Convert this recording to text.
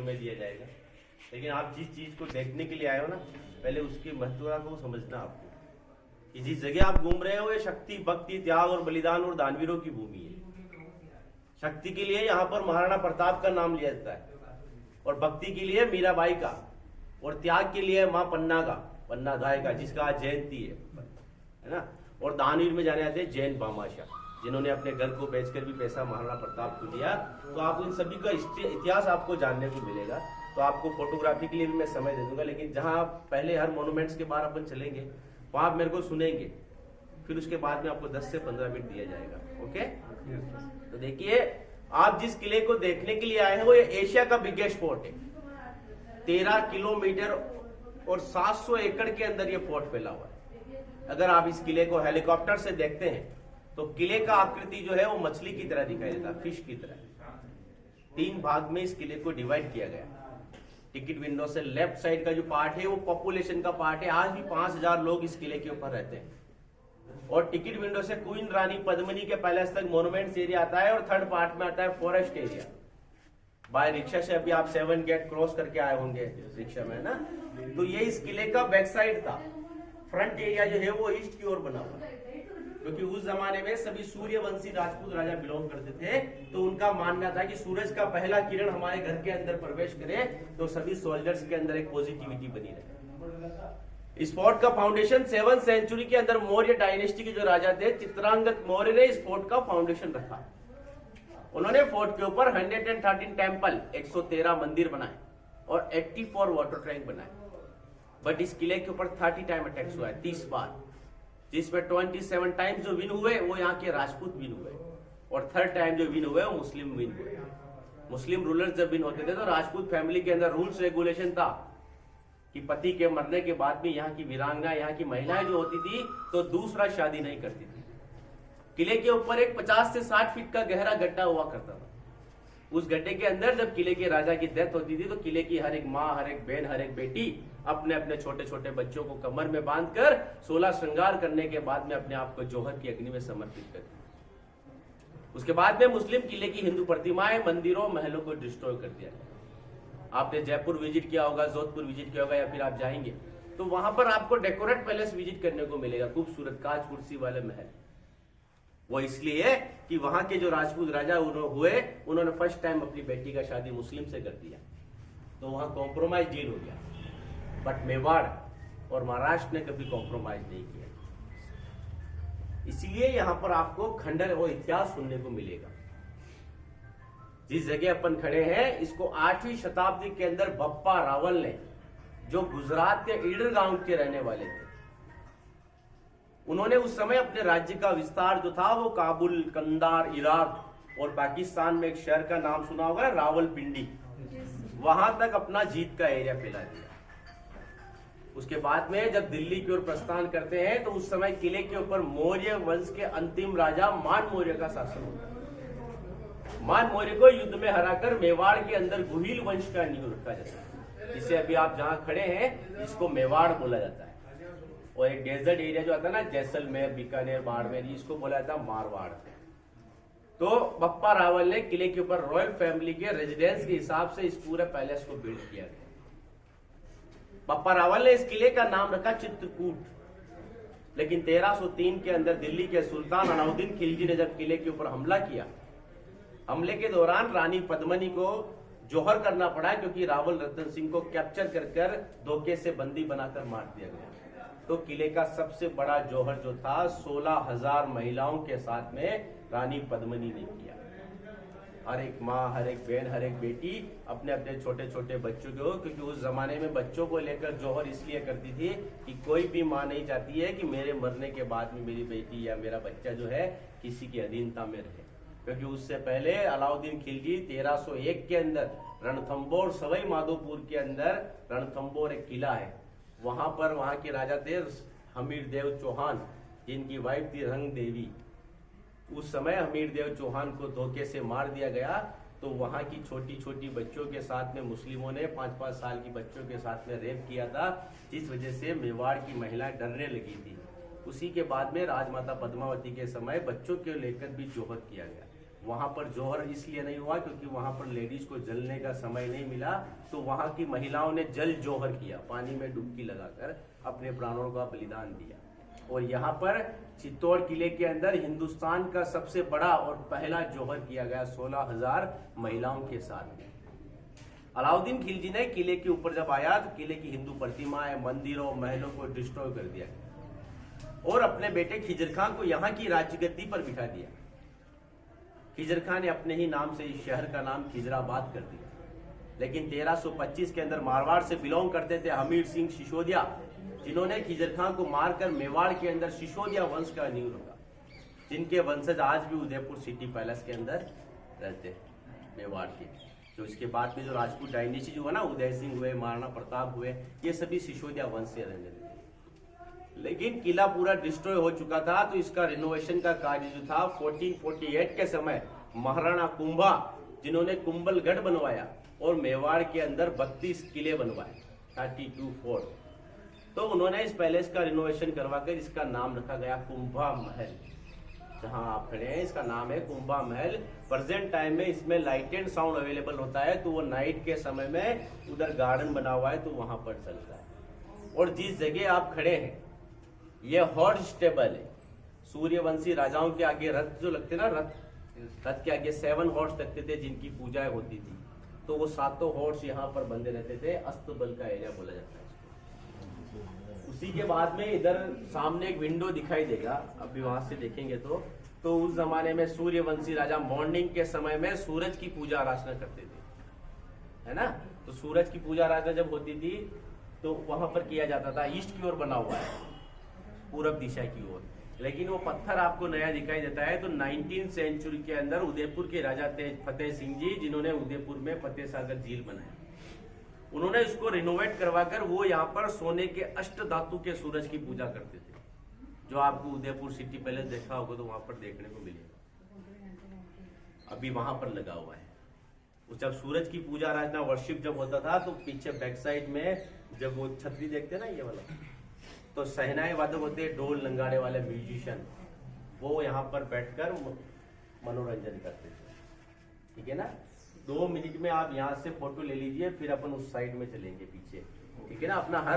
समय दिया जाएगा। लेकिन आप जिस चीज को देखने के लिए आए हो ना, पहले उसकी महत्वता को समझना आपको, कि जिस जगह आप घूम रहे हो ये शक्ति, भक्ति, त्याग और बलिदान और दानवीरों की भूमि है। शक्ति के लिए यहाँ पर महाराणा प्रताप का नाम लिया जाता है, और भक्ति के लिए मीराबाई का, और त्याग के लिए माँ पन्ना गाय का, जिसका आज जयंती है ना। और दानवीर में जाने जाते हैं जैन भामाशाह, जिन्होंने अपने घर को बेचकर भी पैसा महाराणा प्रताप को दिया। तो आप इन सभी का इतिहास आपको जानने को मिलेगा। तो आपको फोटोग्राफी के लिए भी मैं समय दे दूंगा, लेकिन जहां पहले हर मोन्यूमेंट्स के बाहर अपन चलेंगे वहां आप मेरे को सुनेंगे, फिर उसके बाद में आपको 10 से 15 मिनट दिया जाएगा। ओके, तो देखिए, आप जिस किले को देखने के लिए आए हैं वो ये एशिया का बिगेस्ट फोर्ट है। 13 किलोमीटर और 700 एकड़ के अंदर ये फोर्ट फैला हुआ है। अगर आप इस किले को हेलीकॉप्टर से देखते हैं तो किले का आकृति जो है वो मछली की तरह दिखाई देता है, फिश की तरह। 3 भाग में इस किले को डिवाइड किया गया। टिकट विंडो से लेफ्ट साइड का जो पार्ट है वो पॉपुलेशन का पार्ट है। आज भी 5000 लोग इस किले के ऊपर रहते हैं। और टिकट विंडो से क्वीन रानी पद्मिनी के पैलेस तक मॉन्यूमेंट्स एरिया आता है, और थर्ड पार्ट में आता है फॉरेस्ट एरिया। बाय रिक्शा से अभी आप 7 गेट क्रॉस करके आए होंगे रिक्शा में ना। तो ये इस किले का बैक साइड था। फ्रंट एरिया जो है वो ईस्ट की ओर बना हुआ है, क्योंकि उस जमाने में सभी सूर्यवंशी राजपूत राजा बिलोंग करते थे। तो उनका मानना था कि सूरज का पहला किरण हमारे घर के अंदर प्रवेश करे तो सभी सोल्जर्स के अंदर एक पॉजिटिविटी बनी रहे। इस फोर्ट का फाउंडेशन 7th सेंचुरी के अंदर मौर्य डायनेस्टी के जो राजा थे चित्रांगद मौर्य ने इस फोर्ट का फाउंडेशन रखा। उन्होंने फोर्ट के ऊपर 113 टेम्पल, 113 मंदिर बनाए और 84 वाटर टैंक बनाए। बट इस किले के ऊपर 30 टाइम अटैक्स हुआ है, 30 बार, जिसमें 27 टाइम जो विन हुए वो यहाँ के राजपूत विन हुए, और थर्ड टाइम जो विन हुए वो मुस्लिम विन हुए। मुस्लिम रूलर्स जब विन होते थे तो राजपूत फैमिली के अंदर रूल्स रेगुलेशन था कि पति के मरने के बाद भी यहाँ की वीरांगना, यहाँ की महिलाएं जो होती थी तो दूसरा शादी नहीं करती थी। किले के ऊपर एक 50 से 60 फीट का गहरा गड्ढा हुआ करता था। उस गड्ढे के अंदर जब किले के राजा की डेथ होती थी तो किले की हर एक माँ, हर एक बहन, हर एक बेटी अपने अपने छोटे छोटे बच्चों को कमर में बांधकर 16 श्रृंगार करने के बाद में अपने आप को जौहर की अग्नि में समर्पित करती। उसके बाद में मुस्लिम किले की हिंदू प्रतिमाएं, मंदिरों, महलों को डिस्ट्रॉय कर दिया। आपने जयपुर विजिट किया होगा, जोधपुर विजिट किया होगा, या फिर आप जाएंगे तो वहां पर आपको डेकोरेट पैलेस विजिट करने को मिलेगा, खूबसूरत कांच कुर्सी वाले महल। वो इसलिए कि वहां के जो राजपूत राजा उन्होंने फर्स्ट टाइम अपनी बेटी का शादी मुस्लिम से कर दिया, तो वहां कॉम्प्रोमाइज डील हो गया। बट मेवाड़ और महाराष्ट्र ने कभी कॉम्प्रोमाइज नहीं किया। इसीलिए यहां पर आपको खंडर और इतिहास सुनने को मिलेगा। जिस जगह अपन खड़े हैं इसको 8वीं शताब्दी के अंदर बप्पा रावल ने, जो गुजरात के ईडर गांव के रहने वाले थे, उन्होंने उस समय अपने राज्य का विस्तार जो था वो काबुल, कंदार, इराक और पाकिस्तान में एक शहर का नाम सुना होगा रावलपिंडी, वहां तक अपना जीत का एरिया फैला दिया। उसके बाद में जब दिल्ली की ओर प्रस्थान करते हैं तो उस समय किले के ऊपर मौर्य वंश के अंतिम राजा मान मौर्य का शासन होता है। मान मौर्य को युद्ध में हराकर मेवाड़ के अंदर गुहिल वंश का नींव रखा जाता है, जिसे अभी आप जहां खड़े हैं इसको मेवाड़ बोला जाता है। और एक डेजर्ट एरिया जो आता है ना, जैसलमेर, बीकानेर, बाड़मेर, इसको बोला जाता है मारवाड़। तो बप्पा रावल ने किले के ऊपर रॉयल फैमिली के रेजिडेंस के हिसाब से इस पूरे पैलेस को बिल्ड किया गया। बप्पा रावल ने इस किले का नाम रखा चित्रकूट। लेकिन 1303 के अंदर दिल्ली के सुल्तान अलाउद्दीन खिलजी ने जब किले के ऊपर हमला किया, हमले के दौरान रानी पद्मिनी को जौहर करना पड़ा, क्योंकि रावल रतन सिंह को कैप्चर कर धोखे से बंदी बनाकर मार दिया गया। तो किले का सबसे बड़ा जौहर जो था 16,000 महिलाओं के साथ में रानी पद्मिनी ने किया। हर एक माँ, हर एक बहन, हर एक बेटी अपने अपने छोटे छोटे बच्चों को, क्योंकि उस जमाने में बच्चों को लेकर जौहर इसलिए करती थी कि कोई भी माँ नहीं चाहती है कि मेरे मरने के बाद में मेरी बेटी या मेरा बच्चा जो है किसी की अधीनता में रहे। क्योंकि उससे पहले अलाउद्दीन खिलजी 1301 के अंदर रणथंबोर, सवाई माधोपुर के अंदर रणथंबोर एक किला है, वहां पर वहां के राजा थे हमीर देव चौहान, जिनकी वाइफ थी रंग देवी। उस समय हमीर देव चौहान को धोखे से मार दिया गया। तो वहां की छोटी छोटी बच्चों के साथ में मुस्लिमों ने 5-5 साल की बच्चों के साथ में रेप किया था, जिस वजह से मेवाड़ की महिलाएं डरने लगी थी। उसी के बाद में राजमाता पद्मावती के समय बच्चों के लेकर भी जौहर किया गया। वहां पर जौहर इसलिए नहीं हुआ क्योंकि वहां पर लेडीज को जलने का समय नहीं मिला, तो वहां की महिलाओं ने जल जौहर किया, पानी में डुबकी लगाकर अपने प्राणों का बलिदान दिया। और यहाँ पर चित्तौड़ किले के अंदर हिंदुस्तान का सबसे बड़ा और पहला जौहर किया गया 16,000 महिलाओं के साथ। अलाउद्दीन खिलजी ने किले के ऊपर जब आया तो किले की हिंदू प्रतिमाएं, मंदिरों, महलों को डिस्ट्रॉय कर दिया और अपने बेटे खिजर खान को यहाँ की राजगद्दी पर बिठा दिया। खिजर खान ने अपने ही नाम से इस शहर का नाम खिजराबाद कर दिया। लेकिन 1325 के अंदर मारवाड़ से बिलोंग करते थे हमीर सिंह सिसोदिया, जिन्होंने खिजर खान को मारकर मेवाड़ के अंदर सिसोदिया वंश का नींव रखा, जिनके वंशज आज भी उदयपुर सिटी पैलेस के अंदर रहते हैं मेवाड़ के। जो इसके बाद में जो राजपूत डायनेस्टी जो हुआ ना, उदय सिंह हुए, महाराणा प्रताप हुए, ये सभी सिसोदिया वंश से रहने लगे। लेकिन किला पूरा डिस्ट्रॉय हो चुका था, तो इसका रिनोवेशन का कार्य जो था 1448 के समय महाराणा कुंभा, जिन्होंने कुंभलगढ़ बनवाया और मेवाड़ के अंदर 32 किले बनवाए, 32 फोर्ट, तो उन्होंने इस पैलेस का रिनोवेशन करवाकर इसका नाम रखा गया कुंभा महल। जहां आप खड़े हैं इसका नाम है कुंभा महल। प्रेजेंट टाइम में इसमें लाइट एंड साउंड अवेलेबल होता है, तो वो नाइट के समय में उधर गार्डन बना हुआ है तो वहां पर चलता है। और जिस जगह आप खड़े हैं ये हॉर्स स्टेबल है। सूर्यवंशी राजाओं के आगे रथ जो लगते ना, रथ के आगे 7 हॉर्स लगते थे जिनकी पूजाएं होती थी, तो वो 7 हॉर्स यहाँ पर बंधे रहते थे। अस्तबल का एरिया बोला जाता है। उसी के बाद में इधर सामने एक विंडो दिखाई देगा, अभी वहां से देखेंगे तो उस जमाने में सूर्यवंशी राजा मॉर्निंग के समय में सूरज की पूजा अर्चना करते थे, है ना। तो सूरज की पूजा अर्चना जब होती थी तो वहां पर किया जाता था। ईस्ट की ओर बना हुआ है, पूरब दिशा की ओर, लेकिन वो पत्थर आपको नया दिखाई देता है। तो 19वीं सेंचुरी के अंदर उदयपुर के राजा फतेह सिंह जी, जिन्होंने उदयपुर में फतेह सागर झील बनाया, उन्होंने इसको रिनोवेट करवाकर वो यहाँ पर सोने के अष्ट धातु के सूरज की पूजा करते थे, जो आपको उदयपुर सिटी पैलेस देखा होगा तो वहां पर देखने को मिलेगा। अभी वहां पर लगा हुआ है। जब सूरज की पूजा अर्चना वर्शिप जब होता था तो पीछे बैक साइड में जब वो छतरी देखते ना ये वाला, तो सहनाई वादक होते, ढोल नंगाड़े वाले म्यूजिशियन, वो यहाँ पर बैठकर मनोरंजन करते थे। ठीक है ना। 2 मिनट में आप यहाँ से फोटो ले लीजिए, फिर अपन उस साइड में चलेंगे पीछे। ठीक है ना। अपना हर